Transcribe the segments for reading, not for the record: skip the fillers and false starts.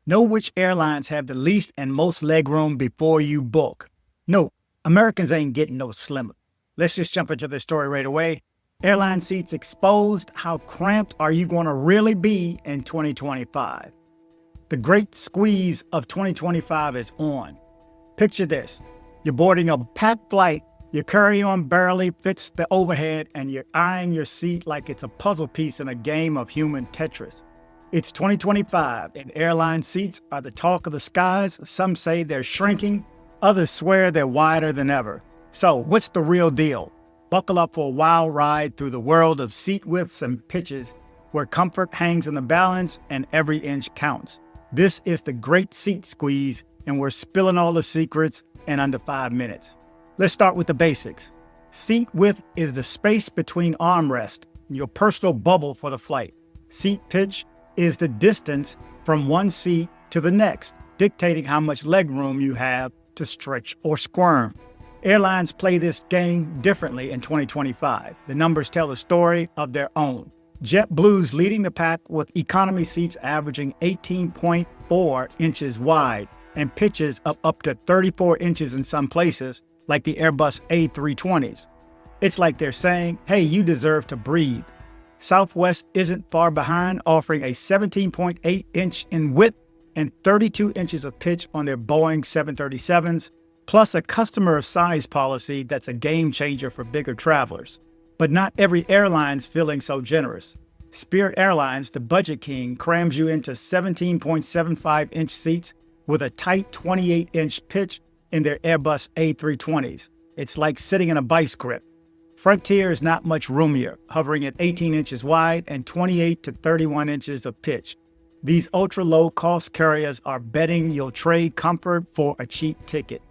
Know which airlines have the least and most legroom before you book. No, Americans ain't getting no slimmer. Let's just jump into the story right away. Airline Seats Exposed. How cramped are you going to really be in 2025? The great squeeze of 2025 is on. Picture this. You're boarding a packed flight, your carry-on barely fits the overhead, and you're eyeing your seat like it's a puzzle piece in a game of human Tetris. It's 2025, and airline seats are the talk of the skies. Some say they're shrinking, others swear they're wider than ever. So, what's the real deal? Buckle up for a wild ride through the world of seat widths and pitches, where comfort hangs in the balance and every inch counts. This is the great seat squeeze, and we're spilling all the secrets in under 5 minutes. Let's start with the basics. Seat width is the space between armrests, your personal bubble for the flight. Seat pitch is the distance from one seat to the next, dictating how much legroom you have to stretch or squirm. Airlines play this game differently in 2025. The numbers tell a story of their own. JetBlue's leading the pack with economy seats averaging 18.4 inches wide and pitches of up to 34 inches in some places, like the Airbus A320s. It's like they're saying, hey, you deserve to breathe. Southwest isn't far behind, offering a 17.8 inch in width and 32 inches of pitch on their Boeing 737s, plus a customer of size policy that's a game changer for bigger travelers. But not every airline's feeling so generous. Spirit Airlines, the budget king, crams you into 17.75 inch seats with a tight 28 inch pitch in their Airbus A320s. It's like sitting in a vice grip. Frontier is not much roomier, hovering at 18 inches wide and 28 to 31 inches of pitch. These ultra-low-cost carriers are betting you'll trade comfort for a cheap ticket.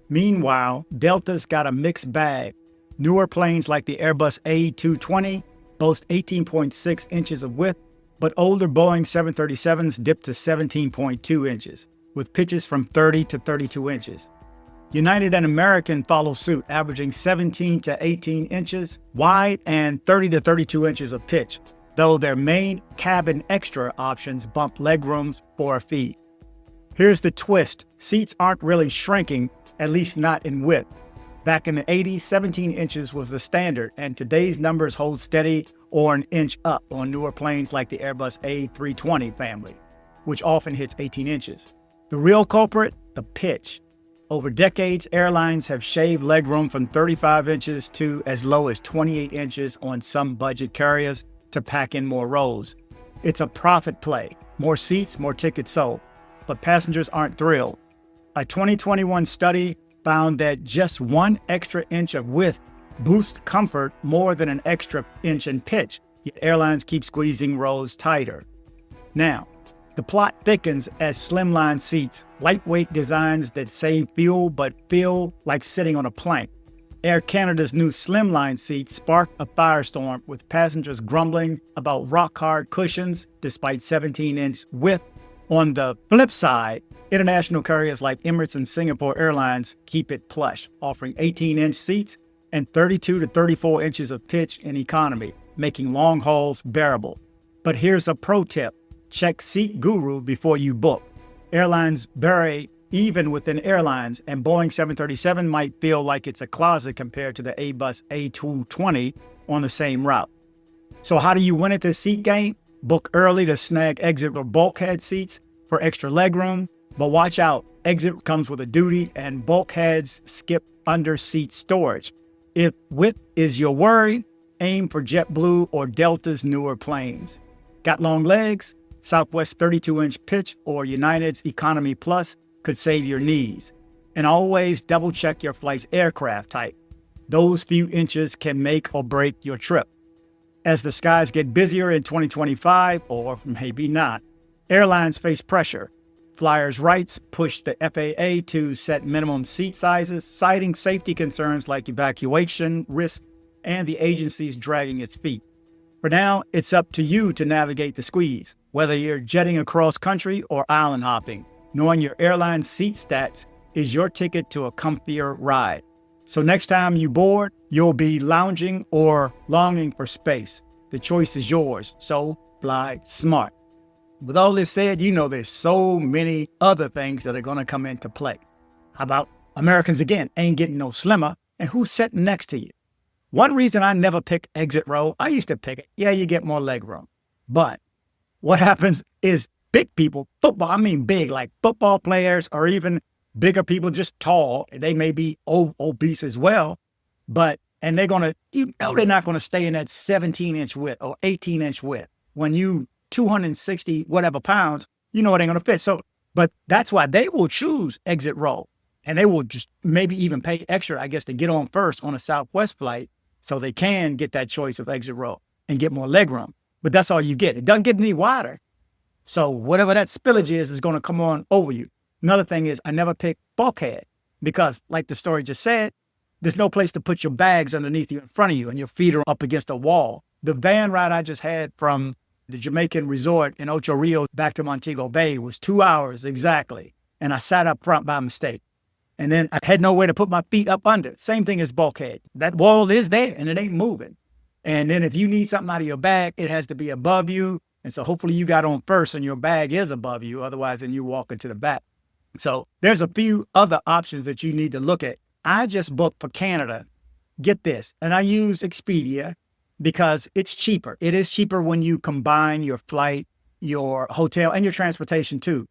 Meanwhile, Delta's got a mixed bag. Newer planes like the Airbus A220 boast 18.6 inches of width, but older Boeing 737s dip to 17.2 inches, with pitches from 30 to 32 inches. United and American follow suit, averaging 17 to 18 inches wide and 30 to 32 inches of pitch, though their main cabin extra options bump legrooms for a fee. Here's the twist. Seats aren't really shrinking, at least not in width. Back in the 80s, 17 inches was the standard, and today's numbers hold steady or an inch up on newer planes like the Airbus A320 family, which often hits 18 inches. The real culprit? The pitch. Over decades, airlines have shaved legroom from 35 inches to as low as 28 inches on some budget carriers to pack in more rows. It's a profit play. More seats, more tickets sold. But passengers aren't thrilled. A 2021 study found that just 1 extra inch of width boosts comfort more than an extra inch in pitch, yet airlines keep squeezing rows tighter. Now, the plot thickens as slimline seats, lightweight designs that save fuel but feel like sitting on a plank. Air Canada's new slimline seats sparked a firestorm, with passengers grumbling about rock-hard cushions despite 17-inch width. On the flip side, international carriers like Emirates and Singapore Airlines keep it plush, offering 18-inch seats and 32 to 34 inches of pitch in economy, making long hauls bearable. But here's a pro tip. Check Seat Guru before you book. Airlines vary even within airlines, and Boeing 737 might feel like it's a closet compared to the Airbus A220 on the same route. So how do you win at this seat game? Book early to snag exit or bulkhead seats for extra legroom, but watch out, exit comes with a duty and bulkheads skip under seat storage. If width is your worry, aim for JetBlue or Delta's newer planes. Got long legs? Southwest 32-inch pitch or United's Economy Plus could save your knees. And always double-check your flight's aircraft type. Those few inches can make or break your trip. As the skies get busier in 2025, or maybe not, airlines face pressure. Flyers' rights push the FAA to set minimum seat sizes, citing safety concerns like evacuation risk and the agency's dragging its feet. For now, it's up to you to navigate the squeeze, whether you're jetting across country or island hopping. Knowing your airline seat stats is your ticket to a comfier ride. So next time you board, you'll be lounging or longing for space. The choice is yours, so fly smart. With all this said, you know there's so many other things that are going to come into play. How about Americans, again, ain't getting no slimmer, and who's sitting next to you? One reason I never pick exit row, I used to pick it. Yeah, you get more leg room. But what happens is big people, football, I mean big, like football players or even bigger people, just tall. They may be obese as well, and they're going to, they're not going to stay in that 17-inch width or 18-inch width. When you 260 whatever pounds, it ain't going to fit. So, but that's why they will choose exit row. And they will just maybe even pay extra, I guess, to get on first on a Southwest flight so they can get that choice of exit row and get more leg room. But that's all you get. It doesn't get any wider. So whatever that spillage is going to come on over you. Another thing is I never pick bulkhead because, like the story just said, there's no place to put your bags underneath you in front of you and your feet are up against a wall. The van ride I just had from the Jamaican resort in Ocho Rios back to Montego Bay was 2 hours exactly. And I sat up front by mistake. And then I had nowhere to put my feet up under. Same thing as bulkhead. That wall is there and it ain't moving. And then if you need something out of your bag, it has to be above you. And so hopefully you got on first and your bag is above you. Otherwise, then you walk into the back. So there's a few other options that you need to look at. I just booked for Canada. Get this. And I use Expedia because it's cheaper. It is cheaper when you combine your flight, your hotel, and your transportation too.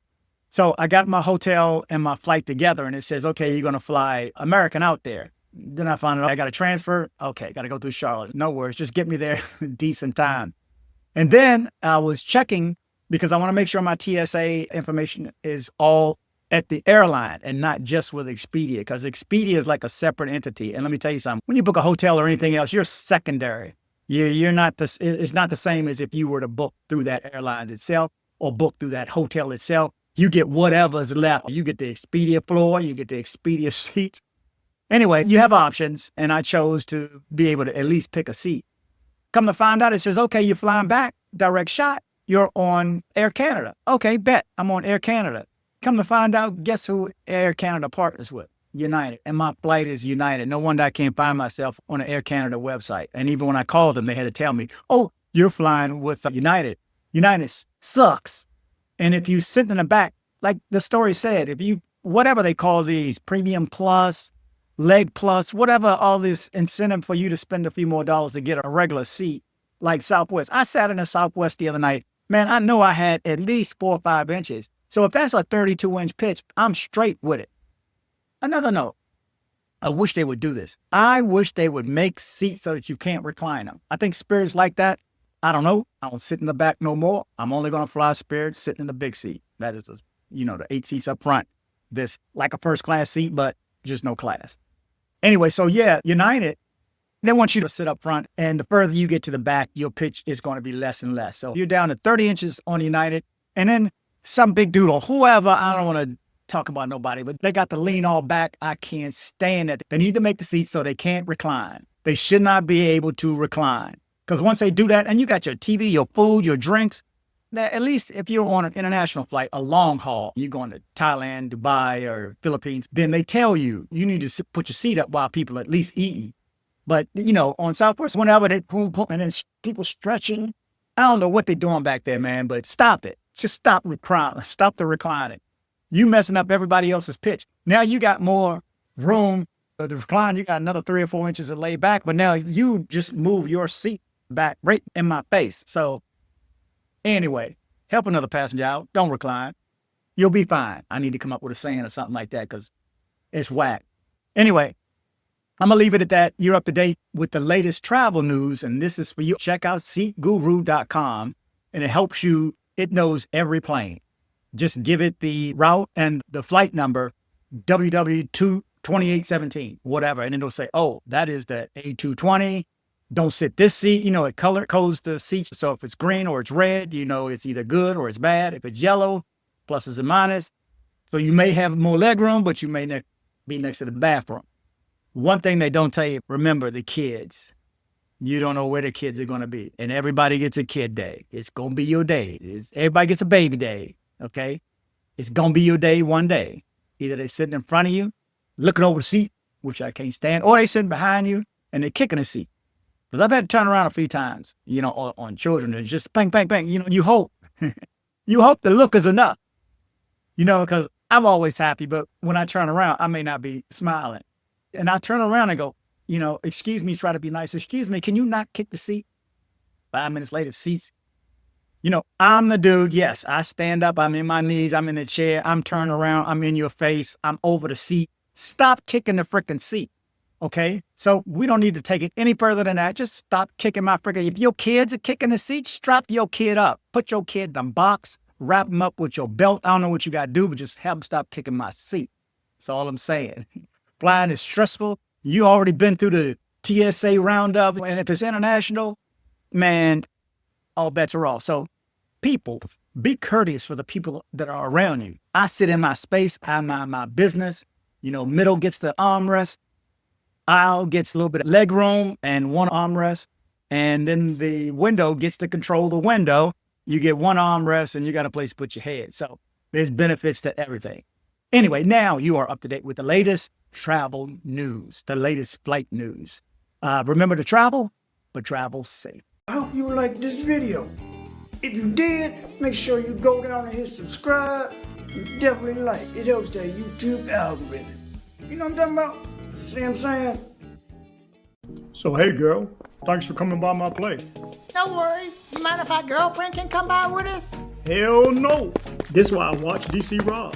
So I got my hotel and my flight together and it says, okay, you're going to fly American out there. Then I found out I got to transfer. Okay, got to go through Charlotte. No worries. Just get me there in decent time. And then I was checking because I want to make sure my TSA information is all at the airline and not just with Expedia, because Expedia is like a separate entity. And let me tell you something, when you book a hotel or anything else, you're secondary. You're not this. It's not the same as if you were to book through that airline itself or book through that hotel itself. You get whatever's left. You get the Expedia floor, you get the Expedia seats. Anyway, you have options, and I chose to be able to at least pick a seat. Come to find out, it says, okay, you're flying back, direct shot, you're on Air Canada. Okay, bet, I'm on Air Canada. Come to find out, guess who Air Canada partners with? United. And my flight is United. No wonder I can't find myself on the Air Canada website. And even when I called them, they had to tell me, oh, you're flying with United. United sucks. And if you sit in the back, like the story said, if you, whatever they call these, premium plus, leg plus, whatever, all this incentive for you to spend a few more dollars to get a regular seat, like Southwest. I sat in a Southwest the other night. Man, I know I had at least 4 or 5 inches. So if that's a 32-inch pitch, I'm straight with it. Another note, I wish they would do this. I wish they would make seats so that you can't recline them. I think Spirit's like that. I don't know. I don't sit in the back no more. I'm only going to fly Spirit sitting in the big seat. That is, the 8 seats up front. This like a first class seat, but just no class. Anyway, so yeah, United, they want you to sit up front. And the further you get to the back, your pitch is going to be less and less. So you're down to 30 inches on United. And then some big dude or whoever, I don't want to talk about nobody, but they got to lean all back. I can't stand it. They need to make the seats so they can't recline. They should not be able to recline. Because once they do that, and you got your TV, your food, your drinks, that at least if you're on an international flight, a long haul, you're going to Thailand, Dubai, or Philippines, then they tell you, you need to put your seat up while people are at least eating. But, on Southwest, whenever they boom, and then people stretching, I don't know what they're doing back there, man, but stop it. Just stop reclining. Stop the reclining. You messing up everybody else's pitch. Now you got more room to recline. You got another 3 or 4 inches to lay back, but now you just move your seat back right in my face. So anyway, help another passenger out. Don't recline. You'll be fine. I need to come up with a saying or something like that because it's whack. Anyway, I'm going to leave it at that. You're up to date with the latest travel news, and this is for you. Check out seatguru.com, and it helps you. It knows every plane. Just give it the route and the flight number, WW22817, whatever, and it'll say, oh, that is the A220. Don't sit this seat. It color codes the seats. So if it's green or it's red, it's either good or it's bad. If it's yellow, pluses and minus. So you may have more leg room, but you may be next to the bathroom. One thing they don't tell you, remember the kids. You don't know where the kids are going to be. And everybody gets a kid day. It's going to be your day. Everybody gets a baby day, okay? It's going to be your day one day. Either they're sitting in front of you, looking over the seat, which I can't stand, or they're sitting behind you and they're kicking the seat. Because I've had to turn around a few times, on children. It's just bang, bang, bang. You hope. You hope the look is enough, because I'm always happy, but when I turn around, I may not be smiling. And I turn around and go, excuse me, try to be nice. Excuse me, can you not kick the seat? 5 minutes later, seats. I'm the dude. Yes, I stand up. I'm in my knees. I'm in the chair. I'm turning around. I'm in your face. I'm over the seat. Stop kicking the freaking seat. Okay? So we don't need to take it any further than that. Just stop kicking my freaking. If your kids are kicking the seat, strap your kid up. Put your kid in the box. Wrap them up with your belt. I don't know what you got to do, but just have them stop kicking my seat. That's all I'm saying. Flying is stressful. You already been through the TSA roundup. And if it's international, man, all bets are off. So people, be courteous for the people that are around you. I sit in my space. I mind my business. Middle gets the armrest. Aisle gets a little bit of leg room and one armrest. And then the window gets to control the window. You get one armrest and you got a place to put your head. So there's benefits to everything. Anyway, now you are up to date with the latest travel news, the latest flight news. Remember to travel, but travel safe. I hope you liked this video. If you did, make sure you go down and hit subscribe. And definitely like. It helps that YouTube algorithm. You know what I'm talking about? See what I'm saying? So, hey, girl, thanks for coming by my place. No worries. You mind if our girlfriend can come by with us? Hell no. This is why I watch dcbornrob.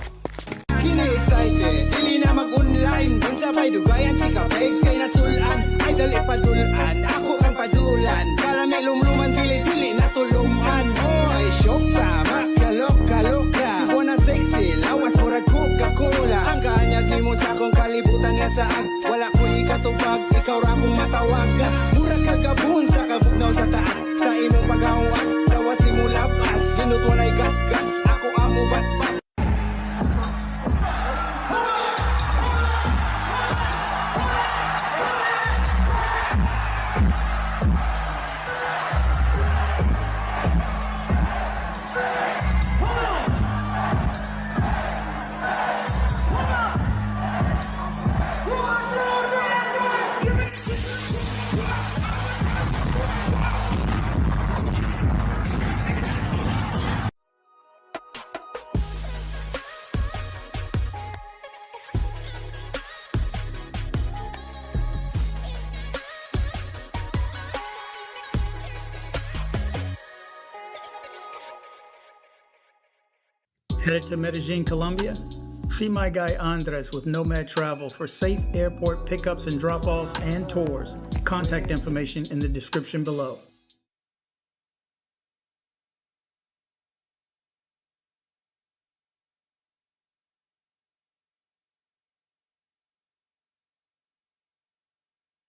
Kini excited, dili na mag-online. Kung sabay dugayan, chika babes kay nasulan. Ay dali padulan, ako ang padulan. Karamelum-luman, dili-dili na tuluman. Ay shock tama, kalok-kaloka. Si Bona sexy, lawas murag Coca-Cola. Ang kaanyag ni mo sa akong kalibutan nga saan. Wala ko ikatubag, ikaw ra kong matawag. Murag kagabun sa kabugnaw sa taas. Sa imong paghawas, lawas ni mo labas. Sinut walay gas-gas, ako amo bas-bas. Headed to Medellin, Colombia? See my guy Andres with Nomad Travel for safe airport pickups and drop-offs and tours. Contact information in the description below.